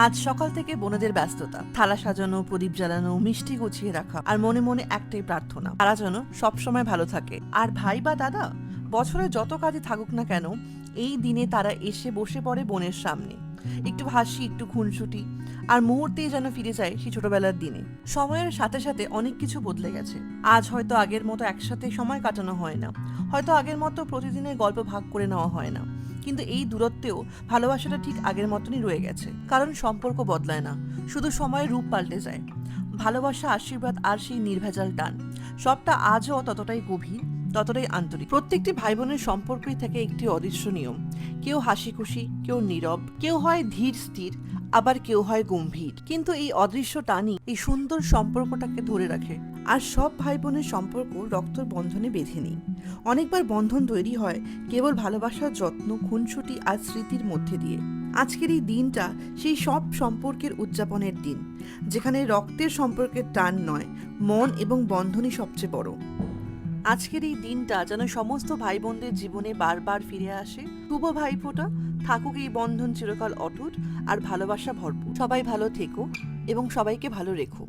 আজ সকাল থেকে বোনেদের ব্যস্ততা, থালা সাজানো, প্রদীপ জ্বালানো, মিষ্টি গুছিয়ে রাখা, আর মনে মনে একটাই প্রার্থনা, তারা যেন সবসময় ভালো থাকে। আর ভাই বা দাদা, বছরে যত কাজে থাকুক না কেন, এই দিনে তারা এসে বসে পড়ে বোনের সামনে। একটু হাসি, একটু খুনসুটি, আর মুহূর্তেই যেন ফিরে যায় সেই ছোটবেলার দিনে। সময়ের সাথে সাথে অনেক কিছু বদলে গেছে। আজ হয়তো আগের মতো একসাথে সময় কাটানো হয় না, হয়তো আগের মতো প্রতিদিনের গল্প ভাগ করে নেওয়া হয় না, কিন্তু এই দূরত্বেও ভালোবাসাটা ঠিক আগের মতনই রয়ে গেছে। কারণ সম্পর্ক বদলায় না, শুধু সময়ের রূপ পাল্টে যায়। ভালোবাসা, আশীর্বাদ আর সেই নির্ভেজাল টান, সবটা আজও ততটাই গভীর, ততটাই আন্তরিক। প্রত্যেকটি ভাই বোনের সম্পর্কই থাকে একটি অদৃশ্য নিয়ম। কেউ হাসি খুশি, কেউ নীরব, কেউ হয় ধীর স্থির, আবার কেউ হয় গম্ভীর। কিন্তু এই অদৃশ্য টানই এই সুন্দর সম্পর্কটাকে ধরে রাখে। আর সব ভাই বোনের সম্পর্ক রক্তর বন্ধনে বেঁধে নেই। অনেকবার বন্ধন তৈরি হয় কেবল ভালোবাসার যত্ন, খুনসুটি আর স্মৃতির মধ্যে দিয়ে। আজকের এই দিনটা সেই সব সম্পর্কের উদযাপনের দিন, যেখানে রক্তের সম্পর্কের টান নয়, মন এবং বন্ধনই সবচেয়ে বড়। আজকের এই দিনটা যেন সমস্ত ভাই বোনদের জীবনে বারবার ফিরে আসে। শুভ ভাইফোঁটা, থাকুক এই বন্ধন চিরকাল অটুট আর ভালোবাসা ভরপুর। সবাই ভালো থেকো এবং সবাইকে ভালো রেখো।